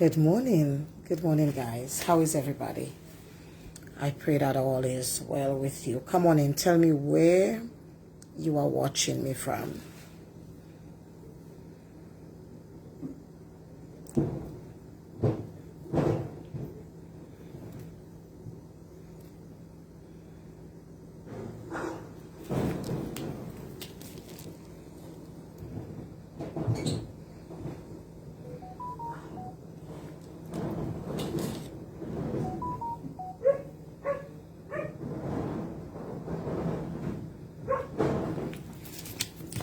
Good morning. Good morning, guys. How is everybody? I pray that all is well with you. Come on in. Tell me where you are watching me from.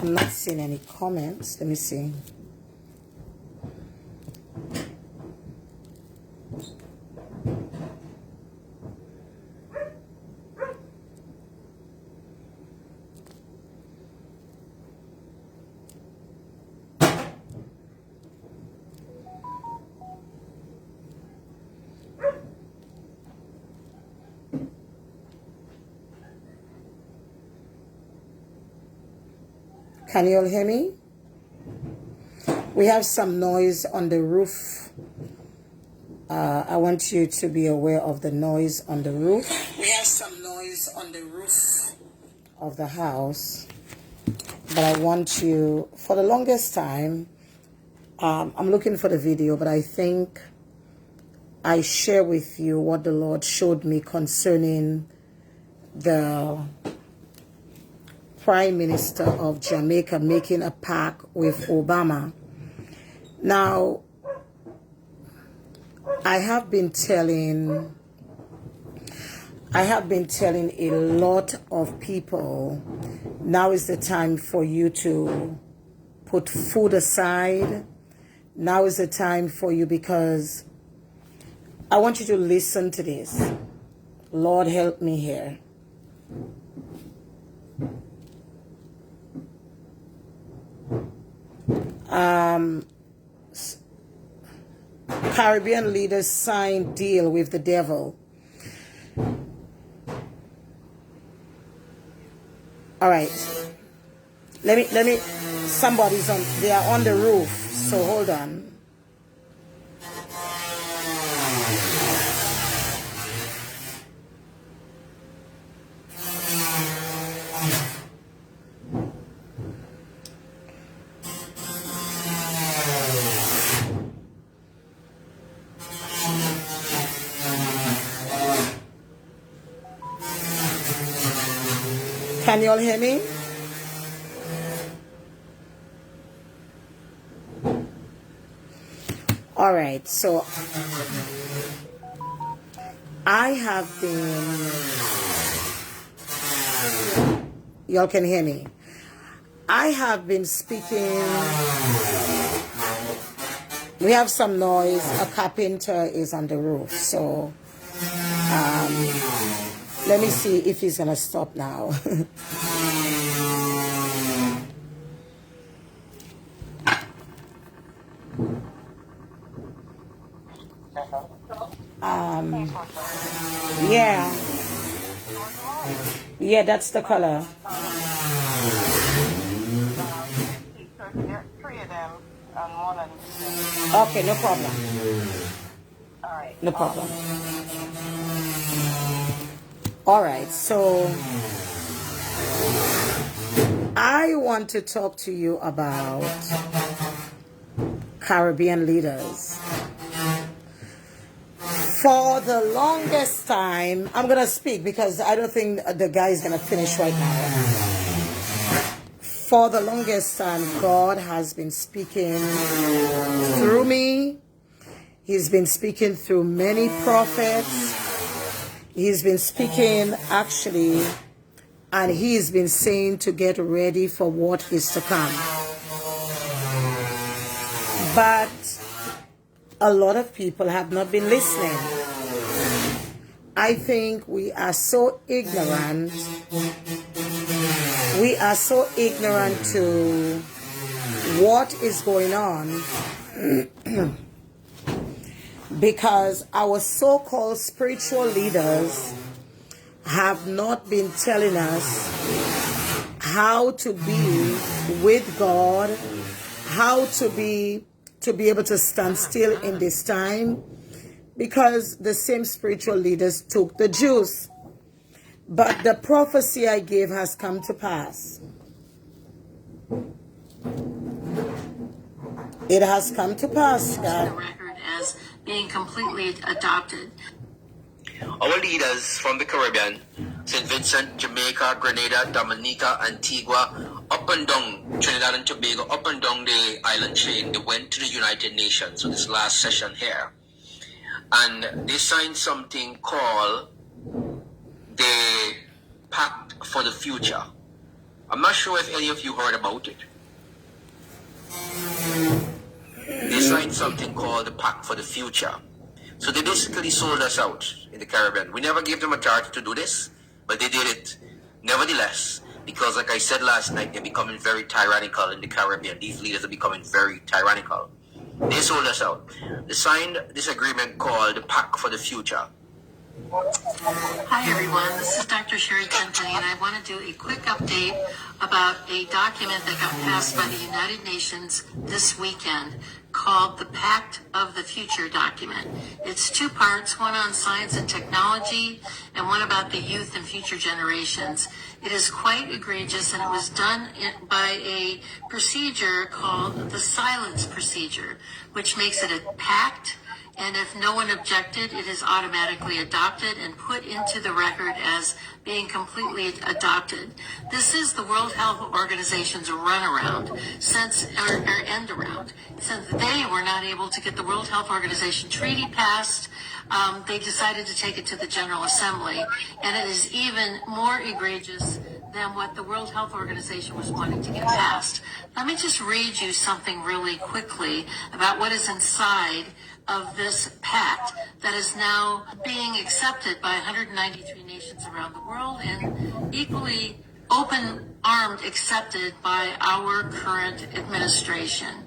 I'm not seeing any comments. Let me see. Can you all hear me? We have some noise on the roof. I want you to be aware of the noise on the roof. We have some noise on the roof of the house. But I want you, for the longest time, I'm looking for the video, but I think I share with you what the Lord showed me concerning the Prime Minister of Jamaica making a pact with Obama. Now, I have been telling a lot of people, now is the time for you to put food aside. Now is the time for you, because I want you to listen to this. Lord, help me here. Caribbean leaders signed deal with the devil. All right. Let me, somebody's on, they are on the roof, so hold on. Can you all hear me? All right, so I have been, y'all can hear me. I have been speaking, we have some noise, a carpenter is on the roof, so let me see if he's gonna stop now. Yeah, that's the color. Okay, no problem. No problem. All right, so I want to talk to you about Caribbean leaders. For the longest time, I'm going to speak because I don't think the guy is going to finish right now. For the longest time, God has been speaking through me. He's been speaking through many prophets. He's been speaking actually, and he's been saying to get ready for what is to come. But a lot of people have not been listening. I think we are so ignorant. We are so ignorant to what is going on because our so-called spiritual leaders have not been telling us how to be with God, how to to be able to stand still in this time because the same spiritual leaders took the Jews. But the prophecy I gave has come to pass. It has come to pass, God. The record as being completely adopted. Our leaders from the Caribbean, St. Vincent, Jamaica, Grenada, Dominica, Antigua, up and down Trinidad and Tobago, up and down the island chain, they went to the United Nations for this last session here. And they signed something called the Pact for the Future. I'm not sure if any of you heard about it. They signed something called the Pact for the Future. So they basically sold us out in the Caribbean. We never gave them authority to do this, but they did it nevertheless, because like I said last night, they're becoming very tyrannical in the Caribbean. These leaders are becoming very tyrannical. They sold us out. They signed this agreement called the Pact for the Future. Hi everyone, this is Dr. Sherry Timpany, and I want to do a quick update about a document that got passed by the United Nations this weekend called the Pact of the Future document. It's two parts, one on science and technology and one about the youth and future generations. It is quite egregious, and it was done by a procedure called the silence procedure, which makes it a pact. And if no one objected, it is automatically adopted and put into the record as being completely adopted. This is the World Health Organization's runaround, or end around. Since they were not able to get the World Health Organization treaty passed, they decided to take it to the General Assembly. And it is even more egregious than what the World Health Organization was wanting to get passed. Let me just read you something really quickly about what is inside of this pact that is now being accepted by 193 nations around the world and equally open-armed accepted by our current administration.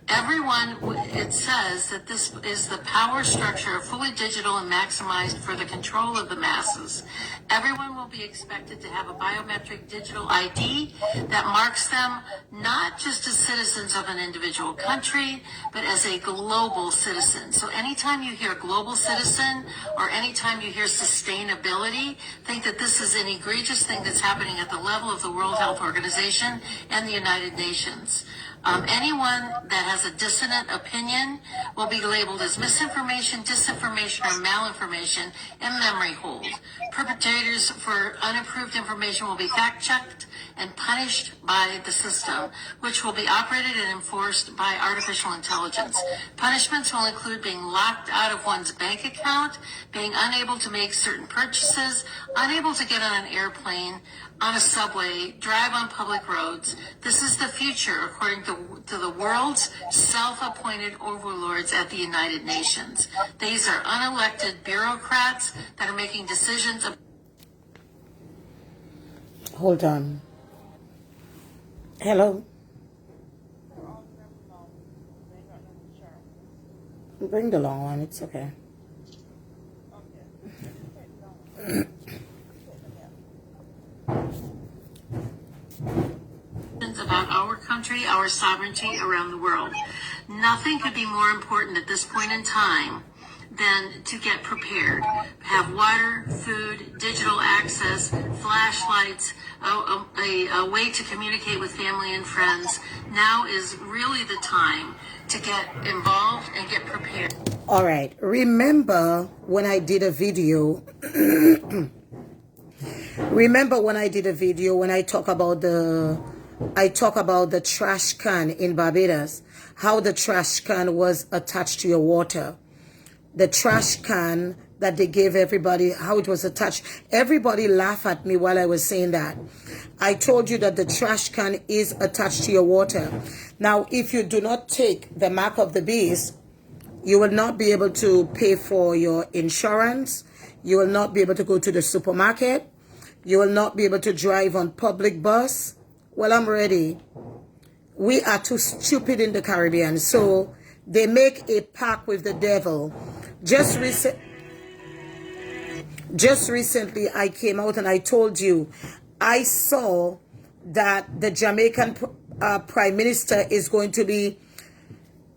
Everyone, it says that this is the power structure, fully digital and maximized for the control of the masses. Everyone will be expected to have a biometric digital ID that marks them not just as citizens of an individual country, but as a global citizen. So anytime you hear global citizen or anytime you hear sustainability, think that this is an egregious thing that's happening at the level of the World Health Organization and the United Nations. Anyone that has a dissonant opinion will be labeled as misinformation, disinformation, or malinformation and memory hold. Perpetrators for unapproved information will be fact-checked and punished by the system, which will be operated and enforced by artificial intelligence. Punishments will include being locked out of one's bank account, being unable to make certain purchases, unable to get on an airplane, on a subway, drive on public roads. This is the future, according to the world's self-appointed overlords at the United Nations. These are unelected bureaucrats that are making decisions. Hold on. Hello? Bring the long one, it's okay. About our country, our sovereignty around the world. Nothing could be more important at this point in time than to get prepared. Have water, food, digital access, flashlights, a way to communicate with family and friends. Now is really the time to get involved and get prepared. All right. Remember when I did a video when I talk about the trash can in Barbados, how the trash can was attached to your water. The trash can that they gave everybody, how it was attached. Everybody laughed at me while I was saying that. I told you that the trash can is attached to your water. Now, if you do not take the mark of the beast, you will not be able to pay for your insurance. You will not be able to go to the supermarket. You will not be able to drive on public bus. Well, I'm ready. We are too stupid in the Caribbean. So they make a pact with the devil. Just recently, I came out and I told you, I saw that the Jamaican Prime Minister is going to be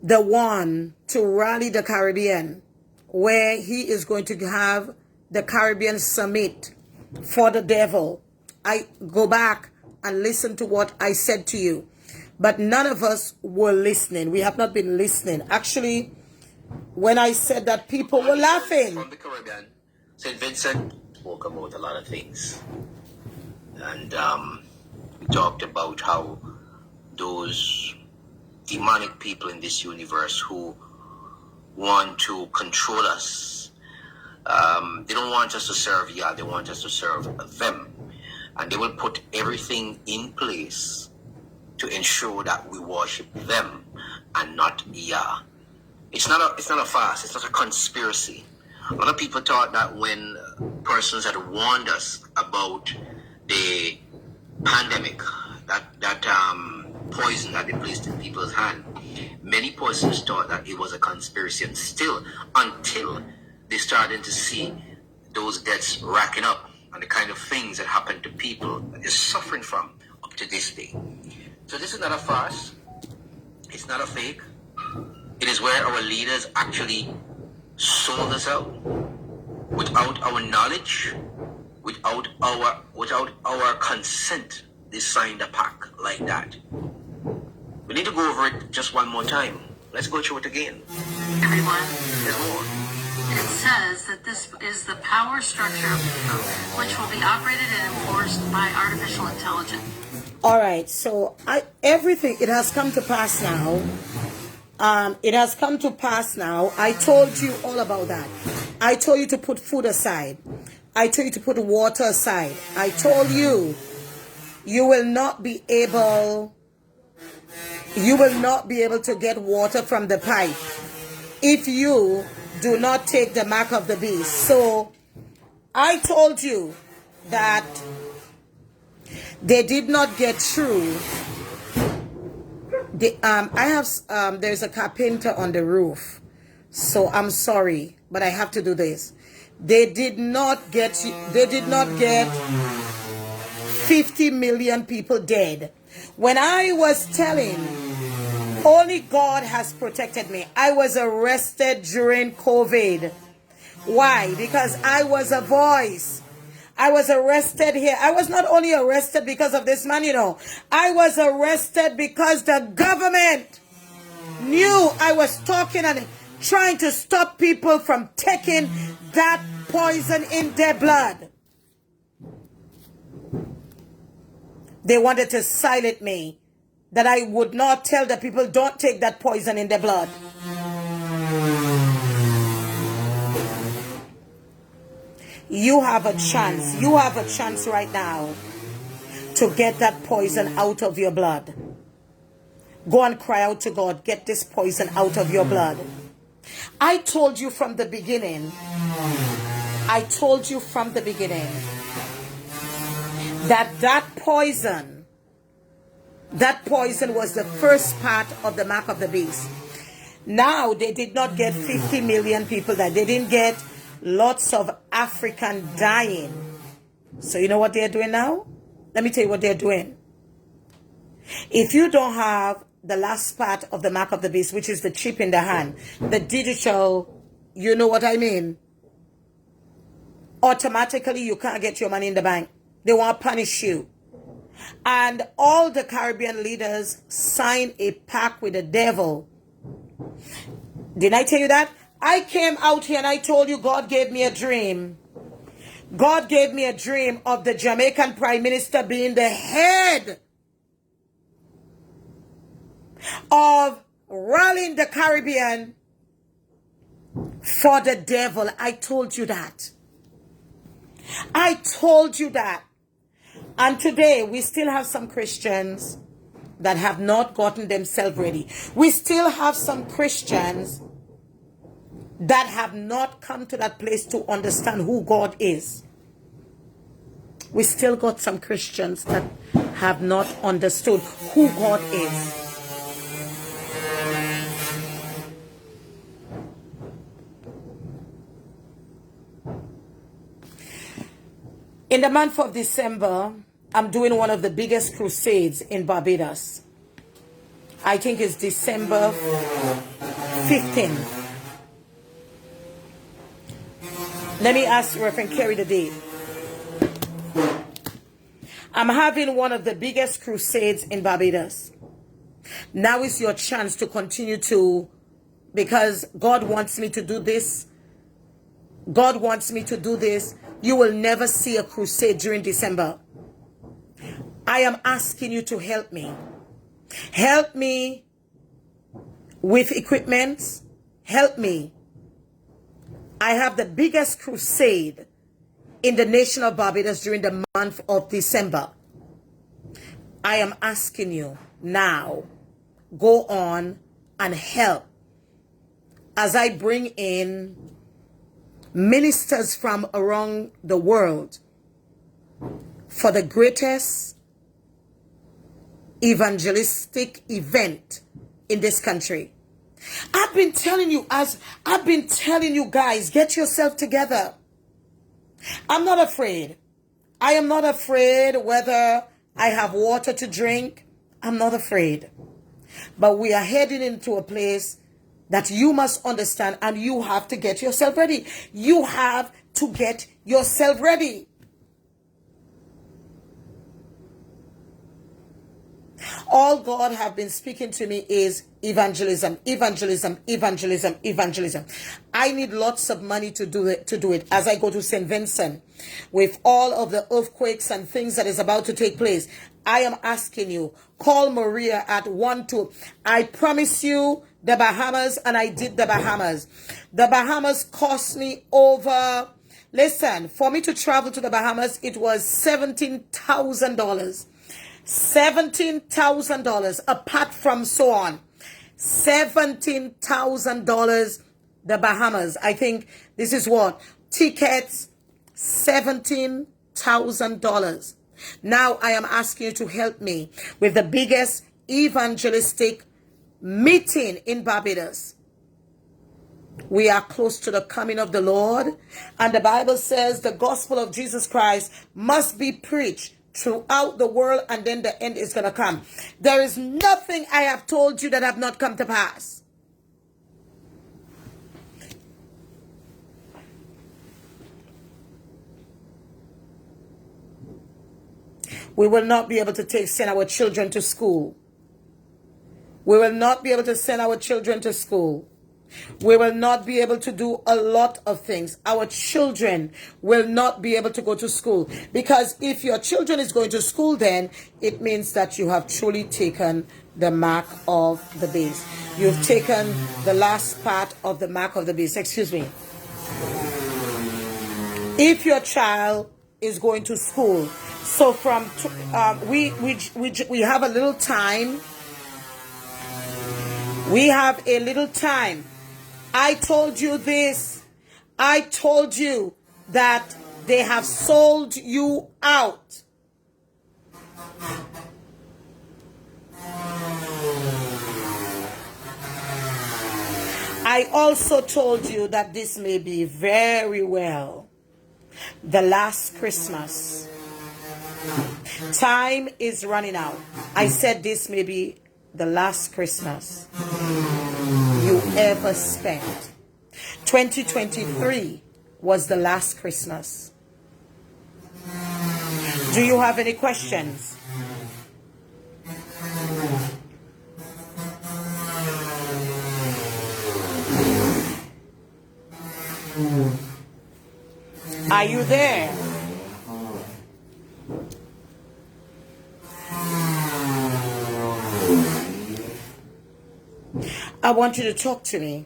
the one to rally the Caribbean, where he is going to have the Caribbean Summit for the devil. I go back and listen to what I said to you. But none of us were listening. We have not been listening. Actually, when I said that, people were laughing. From the Caribbean, St. Vincent spoke about a lot of things. And we talked about how those demonic people in this universe who want to control us, they don't want us to serve Yah, they want us to serve them. And they will put everything in place to ensure that we worship them and not Yah. It's not a fast, it's not a conspiracy. A lot of people thought that when persons had warned us about the pandemic, that poison had been placed in people's hand, many persons thought that it was a conspiracy, and still, until they started to see those deaths racking up and the kind of things that happen to people that they're suffering from up to this day. So this is not a farce. It's not a fake. It is where our leaders actually sold us out without our knowledge, without our consent. They signed a pact like that. We need to go over it just one more time. Let's go through it again. Everyone, There's more. it says that this is the power structure which will be operated and enforced by artificial intelligence. All right, so everything, it has come to pass now. It has come to pass now. I told you all about that. I told you to put food aside. I told you to put water aside. I told you you will not be able to get water from the pipe if you do not take the mark of the beast. So I told you that they did not get through. There's a carpenter on the roof, so I'm sorry, but I have to do this. They did not get 50 million people dead. When I was telling, only God has protected me. I was arrested during COVID. Why? Because I was a voice. I was arrested here. I was not only arrested because of this man, I was arrested because the government knew I was talking and trying to stop people from taking that poison in their blood. They wanted to silence me, that I would not tell the people, don't take that poison in their blood. You have a chance. You have a chance right now to get that poison out of your blood. Go and cry out to God. Get this poison out of your blood. I told you from the beginning. I told you from the beginning that poison was the first part of the mark of the beast. Now they did not get 50 million people that they didn't get lots of African dying. So you know what they're doing now? Let me tell you what they're doing. If you don't have the last part of the mark of the beast, which is the chip in the hand, the digital, you know what I mean? Automatically you can't get your money in the bank. They want to punish you. And all the Caribbean leaders signed a pact with the devil. Didn't I tell you that? I came out here and I told you God gave me a dream. God gave me a dream of the Jamaican Prime Minister being the head of rallying the Caribbean for the devil. I told you that. I told you that. And today we still have some Christians that have not gotten themselves ready. We still have some Christians that have not come to that place to understand who God is. We still got some Christians that have not understood who God is. In the month of December, I'm doing one of the biggest crusades in Barbados. I think it's December 15th. Let me ask Reverend Kerry the date. I'm having one of the biggest crusades in Barbados. Now is your chance to continue to, because God wants me to do this. God wants me to do this. You will never see a crusade during December. I am asking you to help me. Help me with equipment. Help me. I have the biggest crusade in the nation of Barbados during the month of December. I am asking you now, go on and help as I bring in ministers from around the world for the greatest evangelistic event in this country. I've been telling you guys, get yourself together. I'm not afraid. I am not afraid whether I have water to drink. I'm not afraid. But we are heading into a place that you must understand, and you have to get yourself ready. You have to get yourself ready. All God have been speaking to me is evangelism, evangelism, evangelism, evangelism. I need lots of money to do it as I go to St. Vincent with all of the earthquakes and things that is about to take place. I am asking you, call Maria at 12. I promise you the Bahamas, and I did the Bahamas. The Bahamas cost me over, listen, for me to travel to the Bahamas, it was $17,000. $17,000 apart from so on. $17,000 the Bahamas. I think this is what? Tickets, $17,000. Now I am asking you to help me with the biggest evangelistic meeting in Barbados. We are close to the coming of the Lord, and the Bible says the gospel of Jesus Christ must be preached throughout the world, and then the end is going to come. There is nothing I have told you that have not come to pass. We will not be able to send our children to school. We will not be able to send our children to school. We will not be able to do a lot of things. Our children will not be able to go to school. Because if your children is going to school, then it means that you have truly taken the mark of the beast. You've taken the last part of the mark of the beast. Excuse me. If your child is going to school, so from we have a little time. We have a little time. I told you this. I told you that they have sold you out. I also told you that this may be very well the last Christmas. Time is running out. I said this may be the last Christmas you ever spent. 2023 was the last Christmas. Do you have any questions? Are you there? I want you to talk to me.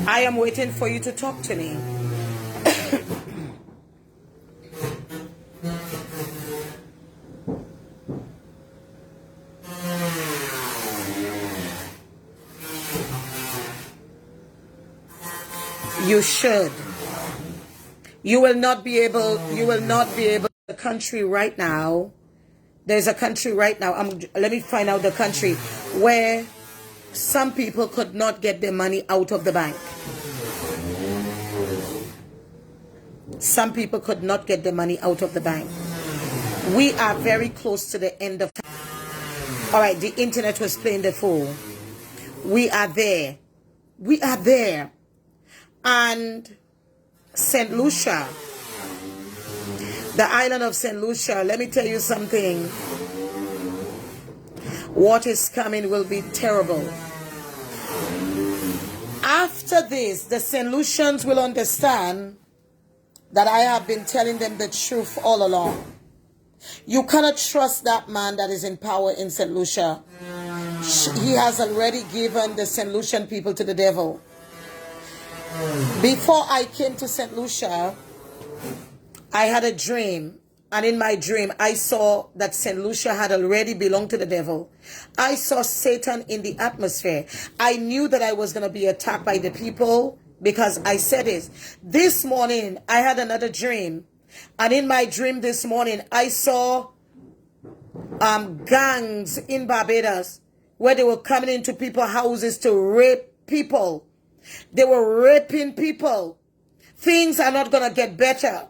I am waiting for you to talk to me. You should. You will not be able, the country right now, there's a country right now, let me find out the country, where some people could not get their money out of the bank. Some people could not get the money out of the bank. We are very close to the end of time. All right, the internet was playing the fool. We are there. We are there. And St. Lucia, the island of St. Lucia, let me tell you something. What is coming will be terrible. After this, the St. Lucians will understand that I have been telling them the truth all along. You cannot trust that man that is in power in St. Lucia. He has already given the St. Lucian people to the devil. Before I came to St. Lucia, I had a dream. And in my dream, I saw that St. Lucia had already belonged to the devil. I saw Satan in the atmosphere. I knew that I was going to be attacked by the people because I said it. This morning, I had another dream. And in my dream this morning, I saw gangs in Barbados where they were coming into people's houses to rape people. They were raping people. Things are not going to get better.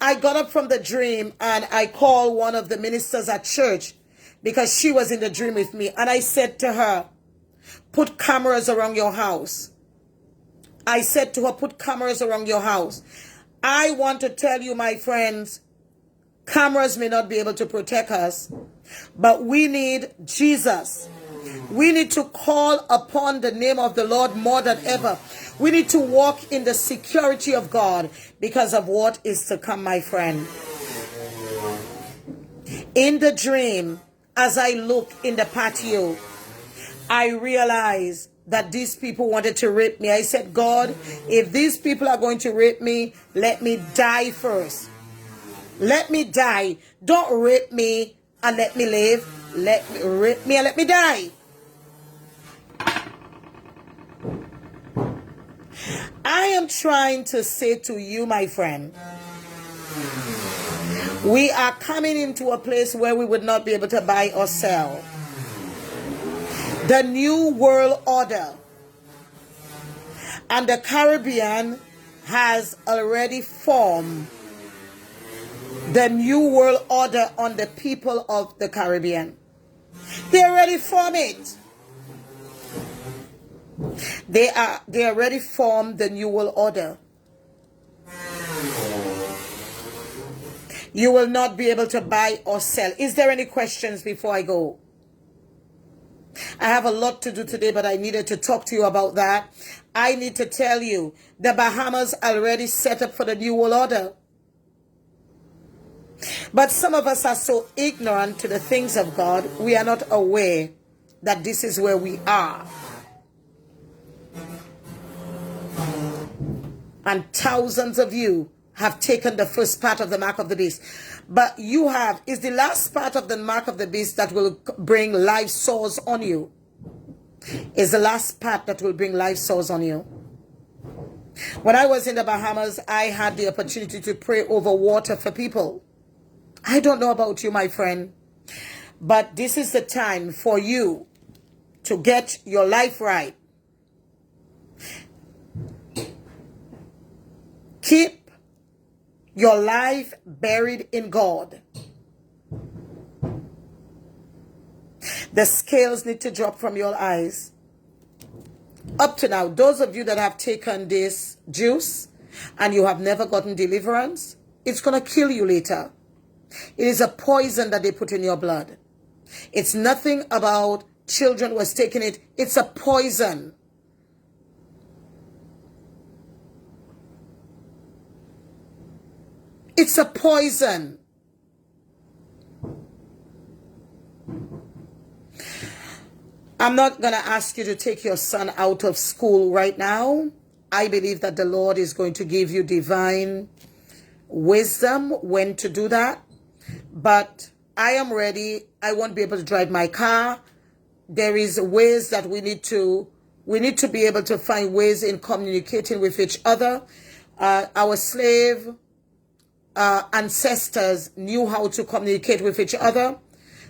I got up from the dream and I called one of the ministers at church because she was in the dream with me. And I said to her, put cameras around your house. I said to her, put cameras around your house. I want to tell you, my friends, cameras may not be able to protect us, but we need Jesus. We need to call upon the name of the Lord more than ever. We need to walk in the security of God because of what is to come, my friend. In the dream, as I look in the patio, I realized that these people wanted to rape me. I said, God, if these people are going to rape me, let me die first. Let me die. Don't rape me and let me live. Let me rape me and let me die. I am trying to say to you, my friend, we are coming into a place where we would not be able to buy or sell. The New World Order and the Caribbean has already formed the New World Order on the people of the Caribbean. They already formed it. They already formed the New World Order. You will not be able to buy or sell. Is there any questions before I go? I have a lot to do today, but I needed to talk to you about that. I need to tell you, the Bahamas already set up for the New World Order. But some of us are so ignorant to the things of God, we are not aware that this is where we are. And thousands of you have taken the first part of the mark of the beast. But you have, is the last part of the mark of the beast that will bring life sores on you. Is the last part that will bring life sores on you. When I was in the Bahamas, I had the opportunity to pray over water for people. I don't know about you, my friend, but this is the time for you to get your life right. Keep your life buried in God. The scales need to drop from your eyes. Up to now, those of you that have taken this juice and you have never gotten deliverance, it's going to kill you later. It is a poison that they put in your blood. It's nothing about children was taking it. It's a poison. It's a poison. I'm not going to ask you to take your son out of school right now. I believe that the Lord is going to give you divine wisdom when to do that. But I am ready. I won't be able to drive my car. There is ways that we need to be able to find ways in communicating with each other. Our slave ancestors knew how to communicate with each other,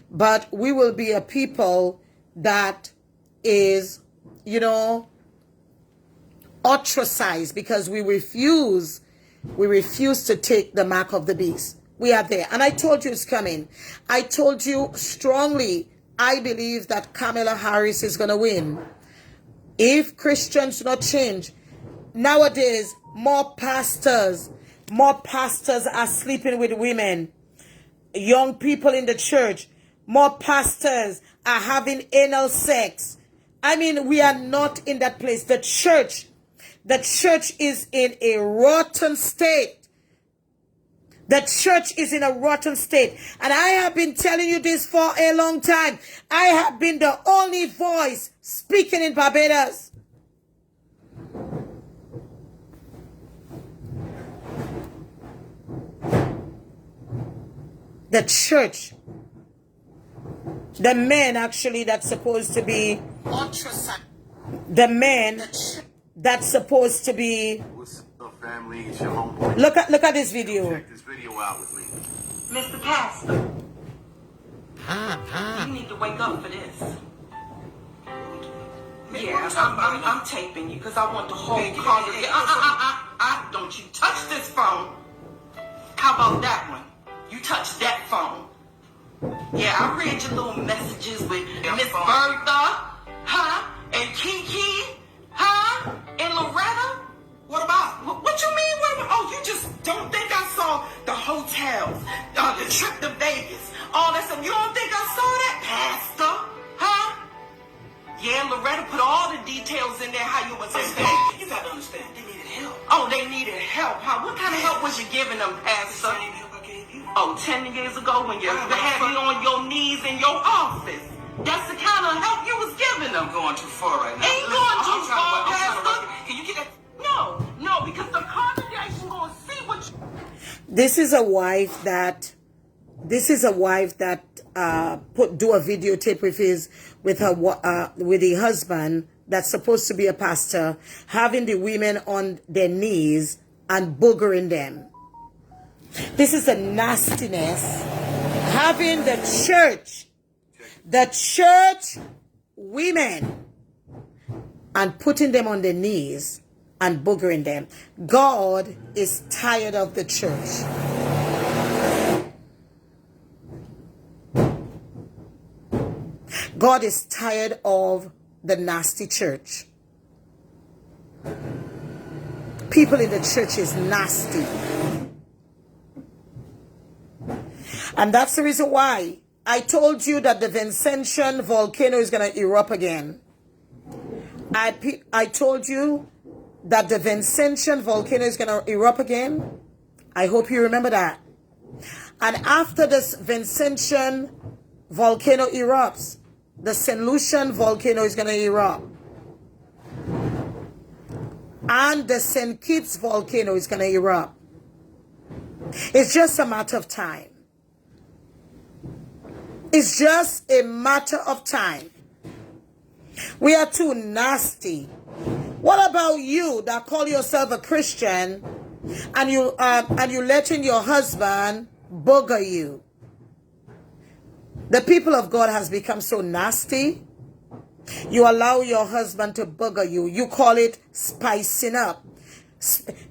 but we will be a people that is, ostracized because we refuse We refuse to take the mark of the beast. We are there. And I told you it's coming. I told you strongly, I believe that Kamala Harris is going to win. If Christians do not change, nowadays, more pastors are sleeping with women. Young people in the church, more pastors are having anal sex. I mean, we are not in that place. The church is in a rotten state. The church is in a rotten state. And I have been telling you this for a long time. I have been the only voice speaking in Barbados. The church, the men actually that's supposed to be, the men that's supposed to be, what's up, family? It's your homeboy. look at this video. Check this video out with me. Mr. Pastor, you need to wake up for this. Yeah, I'm taping you because I want the whole congregation. Don't you touch this phone. How about that one? You touch that phone. Yeah, I read your little messages with Miss Bertha, and Kiki, and Loretta. What about? What you mean? Oh, you just don't think I saw the hotels, the trip to Vegas, all that stuff. You don't think I saw that, Pastor? Yeah, Loretta put all the details in there. How you was in Vegas. You gotta understand, they needed help. Oh, they needed help, What kind of help was you giving them, Pastor? The same help I gave you. Oh, 10 years ago when you had me on your knees in your office. That's the kind of help you was giving them. I'm going too far right now. Ain't going too far, Pastor. Can you get that? No, because the congregation gonna see what you... This is a wife that do a videotape with the husband that's supposed to be a pastor, having the women on their knees and boogering them. This is a nastiness. Having the church women and putting them on their knees and boogering them. God is tired of the church. God is tired of the nasty church. People in the church is nasty. And that's the reason why I told you that the Vincentian volcano is going to erupt again. I told you that the Vincentian volcano is going to erupt again. I hope you remember that. And after this Vincentian volcano erupts, the St. Lucian volcano is going to erupt. And the St. Kitts volcano is going to erupt. It's just a matter of time. It's just a matter of time. We are too nasty. What about you that call yourself a Christian and you letting your husband booger you? The people of God has become so nasty. You allow your husband to booger you. You call it spicing up.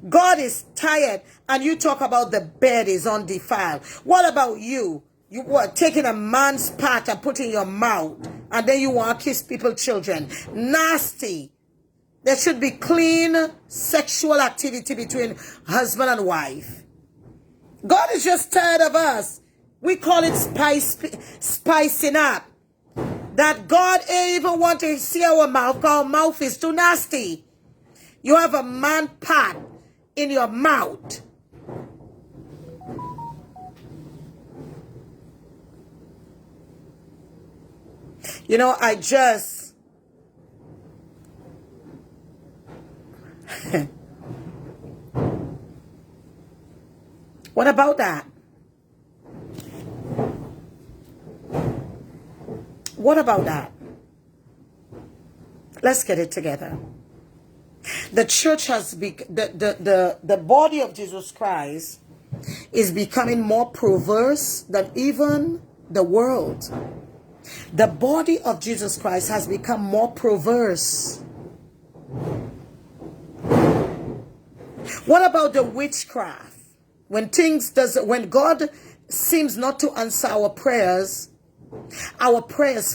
God is tired, and you talk about the bed is undefiled. What about you? You were taking a man's part and putting in your mouth, and then you want to kiss people's children. Nasty. There should be clean sexual activity between husband and wife. God is just tired of us. We call it spicing up. That God ain't even want to see our mouth, because our mouth is too nasty. You have a man part in your mouth. You know, I just... What about that? What about that? Let's get it together. The church has the body of Jesus Christ is becoming more perverse than even the world. The body of Jesus Christ has become more perverse. What about the witchcraft? When God seems not to answer our prayers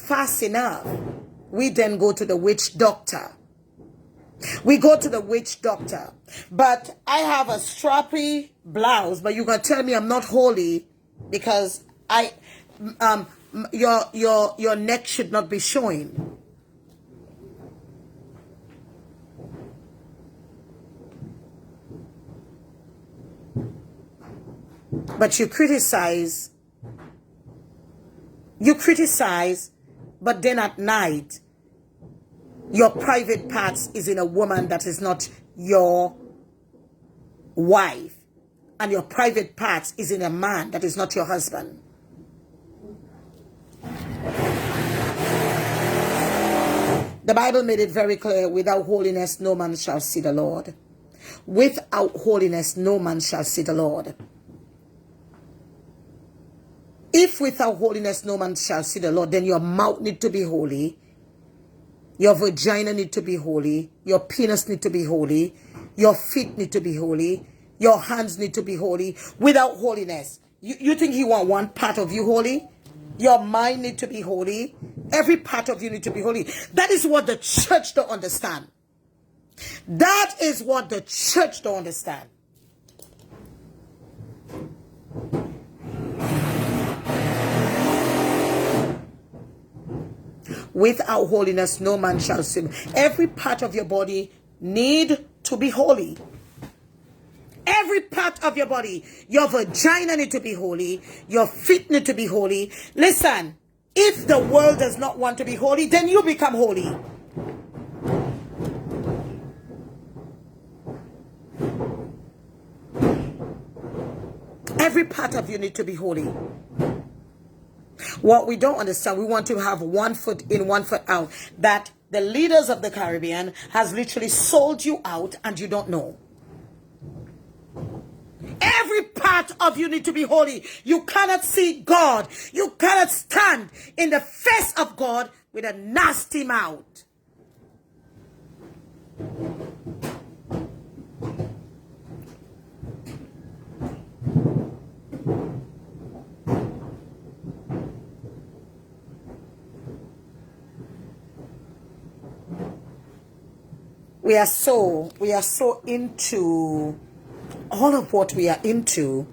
fast enough, we then go to the witch doctor. We go to the witch doctor. But I have a strappy blouse, but you can tell me I'm not holy because your neck should not be showing. But you criticize, but then at night, your private parts is in a woman that is not your wife, and your private parts is in a man that is not your husband. The Bible made it very clear, without holiness no man shall see the Lord. Without holiness no man shall see the Lord. If without holiness no man shall see the Lord, then your mouth need to be holy. Your vagina need to be holy. Your penis need to be holy. Your feet need to be holy. Your hands need to be holy. Without holiness, you think he want one part of you holy? Your mind need to be holy. Every part of you need to be holy. That is what the church don't understand. That is what the church don't understand. Without holiness, no man shall see. Every part of your body need to be holy. Every part of your body. Your vagina need to be holy. Your feet need to be holy. Listen, if the world does not want to be holy, then you become holy. Every part of you need to be holy. What we don't understand, we want to have 1 foot in, 1 foot out. That the leaders of the Caribbean has literally sold you out and you don't know. Every part of you need to be holy. You cannot see God. You cannot stand in the face of God with a nasty mouth. We are so into all of what we are into.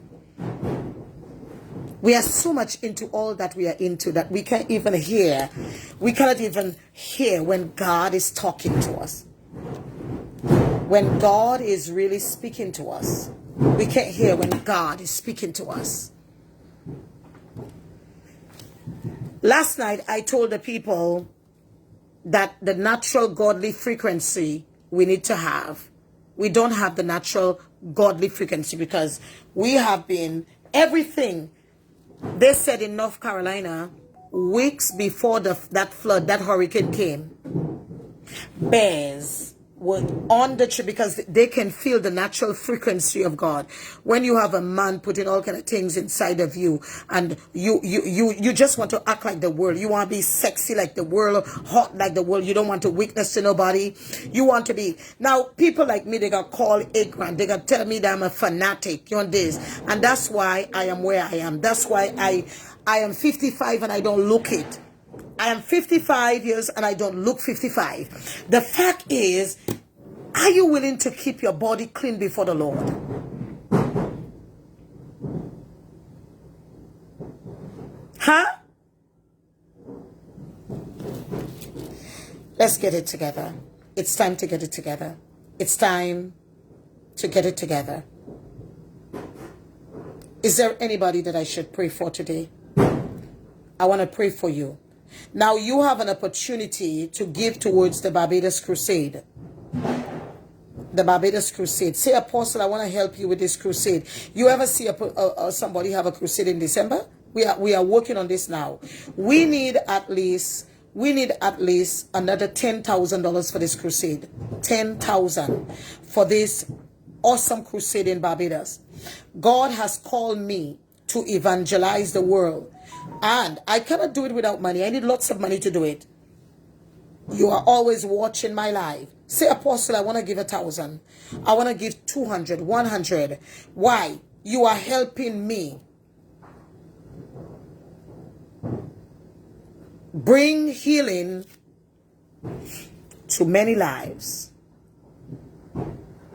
We are so much into all that we are into that we can't even hear. We cannot even hear when God is talking to us. When God is really speaking to us. We can't hear when God is speaking to us. Last night I told the people that the natural godly frequency we need to have. We don't have the natural godly frequency because we have been everything. They said in North Carolina, weeks before that flood, that hurricane came, bears were on the tree because they can feel the natural frequency of God. When you have a man putting all kind of things inside of you and you just want to act like the world. You want to be sexy like the world, hot like the world. You don't want to witness to nobody. You want to be. Now, people like me, they got called ignorant. They got tell me that I'm a fanatic. You know this. And that's why I am where I am. That's why I am 55 and I don't look it. I am 55 years and I don't look 55. The fact is, are you willing to keep your body clean before the Lord? Huh? Let's get it together. It's time to get it together. It's time to get it together. Is there anybody that I should pray for today? I want to pray for you. Now you have an opportunity to give towards the Barbados Crusade. The Barbados Crusade. Say, Apostle, I want to help you with this crusade. You ever see somebody have a crusade in December? We are working on this now. We need at least another $10,000 for this crusade. $10,000 for this awesome crusade in Barbados. God has called me to evangelize the world. And I cannot do it without money. I need lots of money to do it. You are always watching my live. Say, Apostle, I want to give 1,000. I want to give 200, 100. Why? You are helping me bring healing to many lives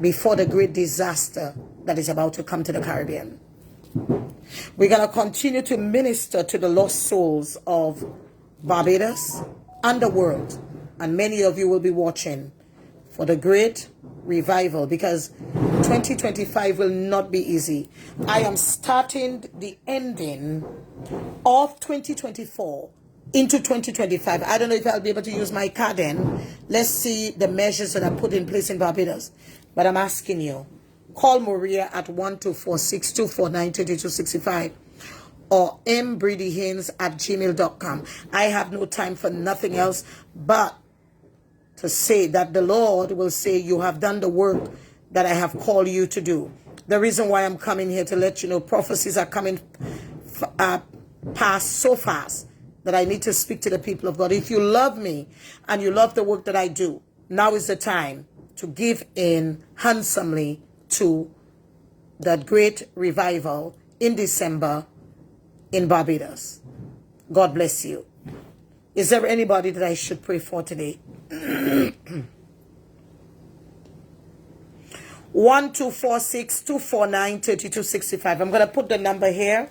before the great disaster that is about to come to the Caribbean. We're going to continue to minister to the lost souls of Barbados and the world. And many of you will be watching for the great revival, because 2025 will not be easy. I am starting the ending of 2024 into 2025. I don't know if I'll be able to use my card then. Let's see the measures that I put in place in Barbados. But I'm asking you, call Maria at 1246-249-2265 or mbreedyhaynes@gmail.com. I have no time for nothing else but to say that the Lord will say, you have done the work that I have called you to do. The reason why I'm coming here to let you know, prophecies are coming past so fast that I need to speak to the people of God. If you love me and you love the work that I do, now is the time to give in handsomely to that great revival in December in Barbados. God bless you. Is there anybody that I should pray for today? 1246-249-3265. I'm going to put the number here.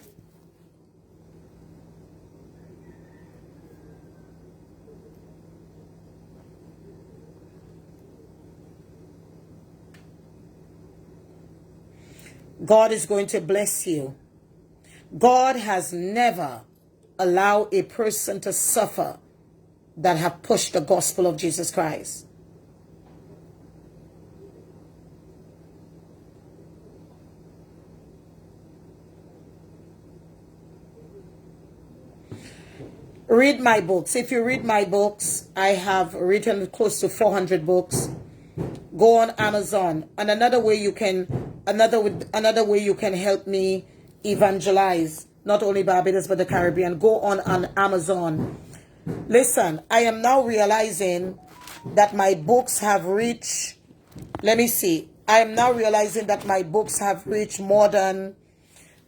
God is going to bless you. God has never allowed a person to suffer that have pushed the gospel of Jesus Christ. Read my books. If you read my books, I have written close to 400 books. Go on Amazon. And another way you can help me evangelize not only Barbados but the Caribbean. Go on Amazon. Listen, I am now realizing that my books have reached, let me see. I am now realizing that my books have reached more than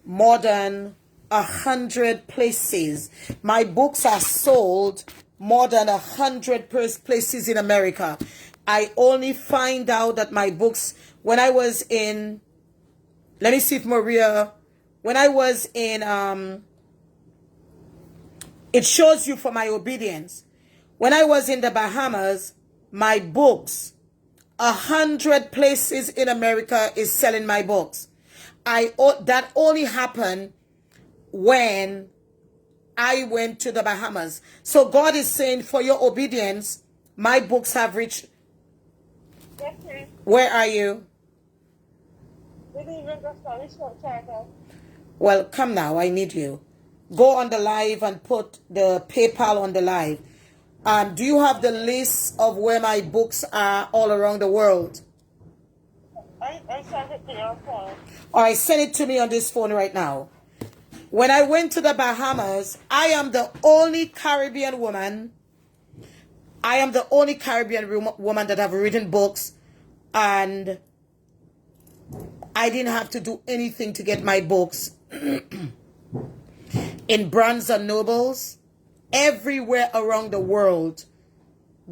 100 places. My books are sold more than 100 places in America. I only find out that my books, when I was in, let me see if Maria, when I was in, it shows you for my obedience. When I was in the Bahamas, my books, 100 places in America is selling my books. That only happened when I went to the Bahamas. So God is saying, for your obedience, my books have reached. Where are you? Well, come now. I need you. Go on the live and put the PayPal on the live. Do you have the list of where my books are all around the world? I sent it to your phone. All right, send it to me on this phone right now. When I went to the Bahamas, I am the only Caribbean woman. I am the only Caribbean woman that have written books, and I didn't have to do anything to get my books. In Barnes and Nobles, everywhere around the world,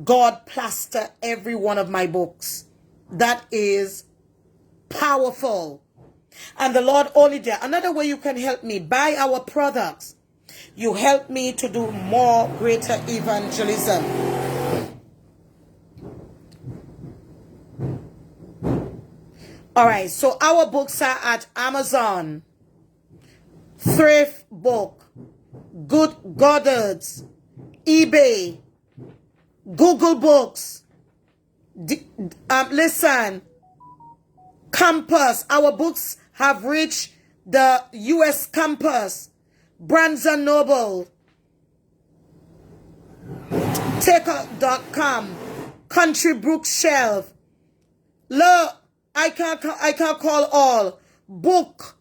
God plaster every one of my books. That is powerful. And the Lord only there. Another way you can help me, buy our products. You help me to do more greater evangelism. All right, so our books are at Amazon, Thrift Book, Good Goddard's, eBay, Google Books. Listen, Compass. Our books have reached the U.S. Compass, Barnes and Noble, Taker.com, Country Bookshelf. Look, I can't call all. Books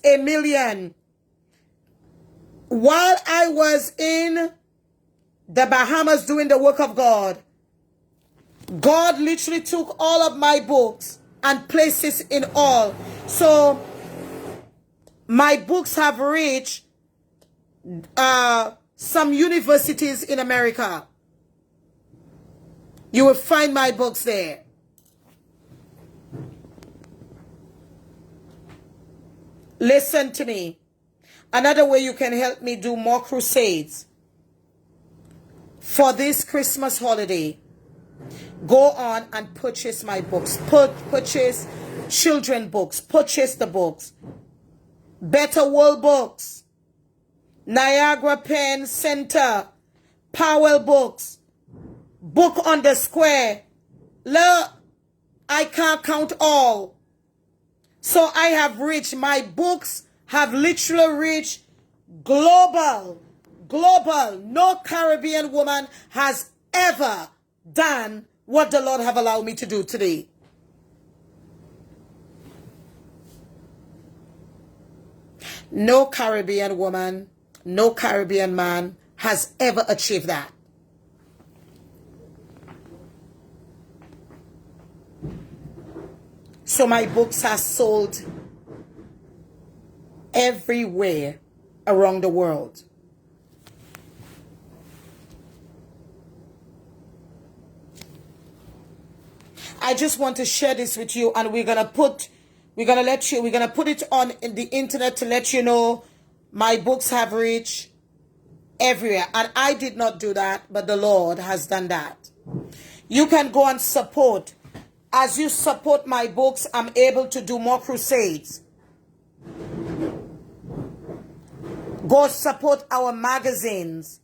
a million. While I was in the Bahamas doing the work of God, God literally took all of my books and places in all. So my books have reached some universities in America. You will find my books there. Listen to me. Another way you can help me do more crusades for this Christmas holiday, go on and purchase my books. Purchase children books. Purchase the books. Better World Books, Niagara Pen Center, Powell Books, Book on the Square. Look, I can't count all. So I have reached, my books have literally reached global. No Caribbean woman has ever done what the Lord have allowed me to do today. No Caribbean woman, no Caribbean man has ever achieved that. So my books are sold everywhere around the world. I just want to share this with you, and we're gonna put it on in the internet to let you know my books have reached everywhere. And I did not do that, but the Lord has done that. You can go and support. As you support my books, I'm able to do more crusades. Go support our magazines.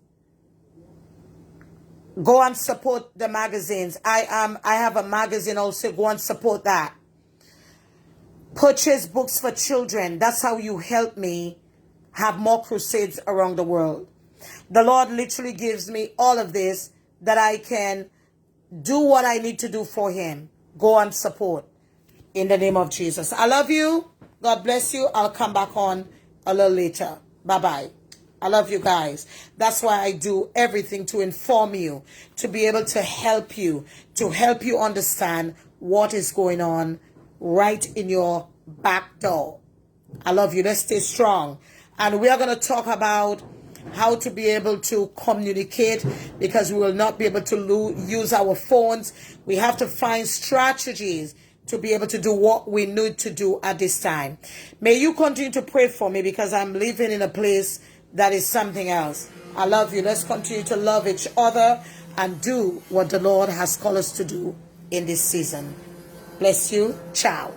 Go and support the magazines. I have a magazine also. Go and support that. Purchase books for children. That's how you help me have more crusades around the world. The Lord literally gives me all of this that I can do what I need to do for him. Go and support in the name of Jesus. I love you. God bless you. I'll come back on a little later. Bye-bye. I love you guys. That's why I do everything to inform you, to be able to help you understand what is going on right in your back door. I love you. Let's stay strong. And we are going to talk about how to be able to communicate, because we will not be able to use our phones. We have to find strategies to be able to do what we need to do at this time. May you continue to pray for me, because I'm living in a place that is something else. I love you. Let's continue to love each other and do what the Lord has called us to do in this season. Bless you. Ciao.